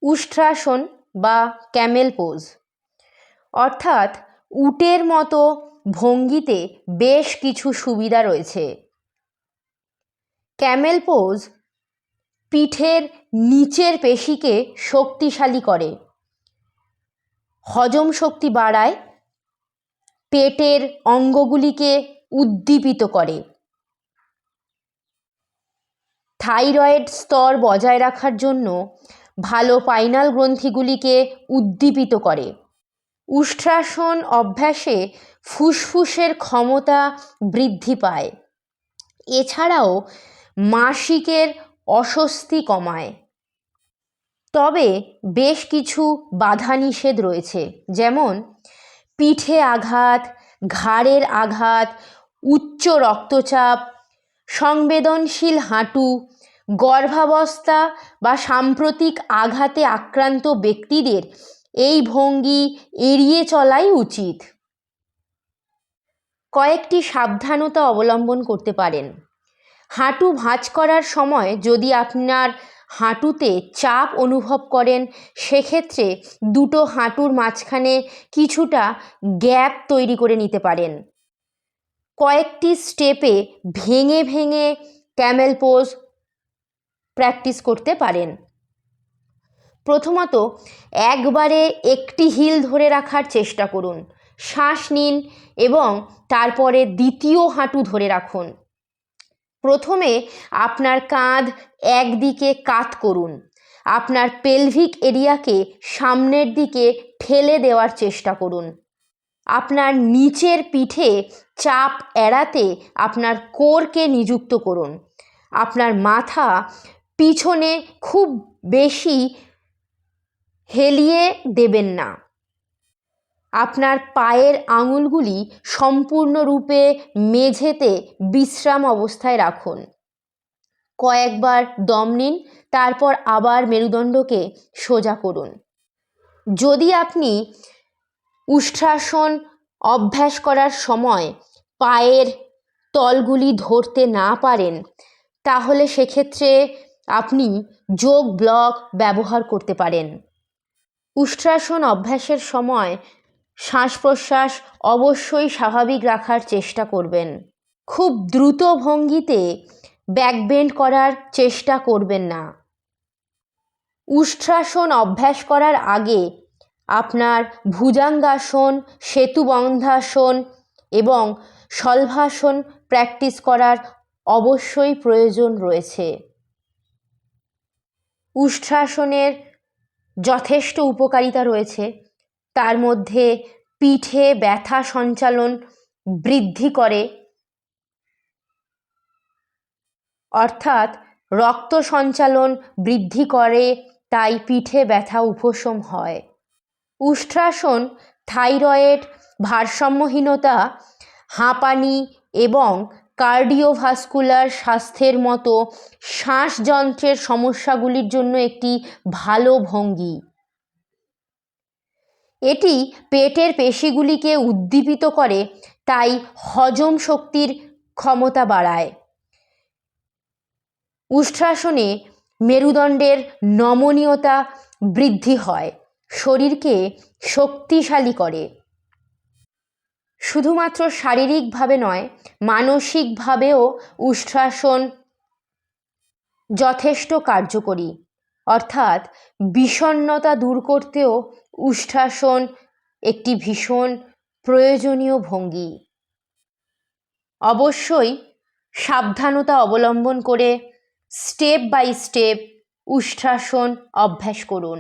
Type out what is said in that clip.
উষ্ট্রাসন বা Camel pose, অর্থাৎ উটের মতো ভঙ্গিতে বেশ কিছু সুবিধা রয়েছে। ক্যামেল পোজ পিঠের নিচের পেশিকে শক্তিশালী করে, হজম শক্তি বাড়ায়, পেটের অঙ্গগুলিকে উদ্দীপিত করে, থাইরয়েড স্তর বজায় রাখার জন্য ভালো পাইনাল গ্রন্থিগুলিকে উদ্দীপিত করে। উষ্ট্রাসন অভ্যাসে ফুসফুসের ক্ষমতা বৃদ্ধি পায়, এছাড়াও মাসিকের অস্বস্তি কমায়। তবে বেশ কিছু বাধা নিষেধ রয়েছে, যেমন পিঠে আঘাত, ঘাড়ের আঘাত, উচ্চ রক্তচাপ, সংবেদনশীল হাঁটু, গর্ভাবস্থা বা সাম্প্রতিক আঘাতে আক্রান্ত ব্যক্তিদের এই ভঙ্গি এড়িয়ে চলাই উচিত। কয়েকটি সাবধানতা অবলম্বন করতে পারেন। হাঁটু ভাঁজ করার সময় যদি আপনার হাঁটুতে চাপ অনুভব করেন, সেক্ষেত্রে দুটো হাঁটুর মাঝখানে কিছুটা গ্যাপ তৈরি করে নিতে পারেন। কয়েকটি স্টেপে ভেঙে ভেঙে ক্যামেল পোজ প্র্যাকটিস করতে পারেন। প্রথমত, একবারে একটি হিল ধরে রাখার চেষ্টা করুন, শ্বাস নিন এবং তারপরে দ্বিতীয় হাঁটু ধরে রাখুন। প্রথমে আপনার কাঁধ একদিকে কাত করুন, আপনার পেলভিক এরিয়াকে সামনের দিকে ঠেলে দেওয়ার চেষ্টা করুন। আপনার নিচের পিঠে চাপ এড়াতে আপনার কোরকে নিযুক্ত করুন। আপনার মাথা পিছনে খুব বেশি হেলিয়ে দেবেন না। আপনার পায়ের আঙুলগুলি সম্পূর্ণরূপে মেঝেতে বিশ্রাম অবস্থায় রাখুন। কয়েকবার দম নিন, তারপর আবার মেরুদণ্ডকে সোজা করুন। যদি আপনি উষ্ট্রাসন অভ্যাস করার সময় পায়ের তলগুলি ধরতে না পারেন, তাহলে সেক্ষেত্রে আপনি যোগ ব্লক ব্যবহার করতে পারেন। উষ্ট্রাসন অভ্যাসের সময় শ্বাস প্রশ্বাস অবশ্যই স্বাভাবিক রাখার চেষ্টা করবেন। খুব দ্রুত ভঙ্গিতে ব্যাকবেন্ড করার চেষ্টা করবেন না। উষ্ট্রাসন অভ্যাস করার আগে আপনার ভুজঙ্গাসন, সেতুবন্ধাসন এবং শলভাসন প্র্যাকটিস করার অবশ্যই প্রয়োজন রয়েছে। উষ্ট্রাসনের যথেষ্ট উপকারিতা রয়েছে, তার মধ্যে পিঠে ব্যথা সঞ্চালন বৃদ্ধি করে, অর্থাৎ রক্ত সঞ্চালন বৃদ্ধি করে, তাই পিঠে ব্যথা উপশম হয়। উষ্ট্রাসন থাইরয়েড, ভারসাম্যহীনতা, হাঁপানি এবং কার্ডিওভাস্কুলার স্বাস্থ্যের মতো শ্বাসযন্ত্রের সমস্যাগুলির জন্য একটি ভালো ভঙ্গি। এটি পেটের পেশিগুলিকে উদ্দীপিত করে, তাই হজম শক্তির ক্ষমতা বাড়ায়। উষ্ট্রাসনে মেরুদণ্ডের নমনীয়তা বৃদ্ধি হয়, শরীরকে শক্তিশালী করে। শুধুমাত্র শারীরিকভাবে নয়, মানসিকভাবেও উষ্ট্রাসন যথেষ্ট কার্যকরী, অর্থাৎ বিষণ্ণতা দূর করতেও উষ্ট্রাসন একটি ভীষণ প্রয়োজনীয় ভঙ্গি। অবশ্যই সাবধানতা অবলম্বন করে স্টেপ বাই স্টেপ উষ্ট্রাসন অভ্যাস করুন।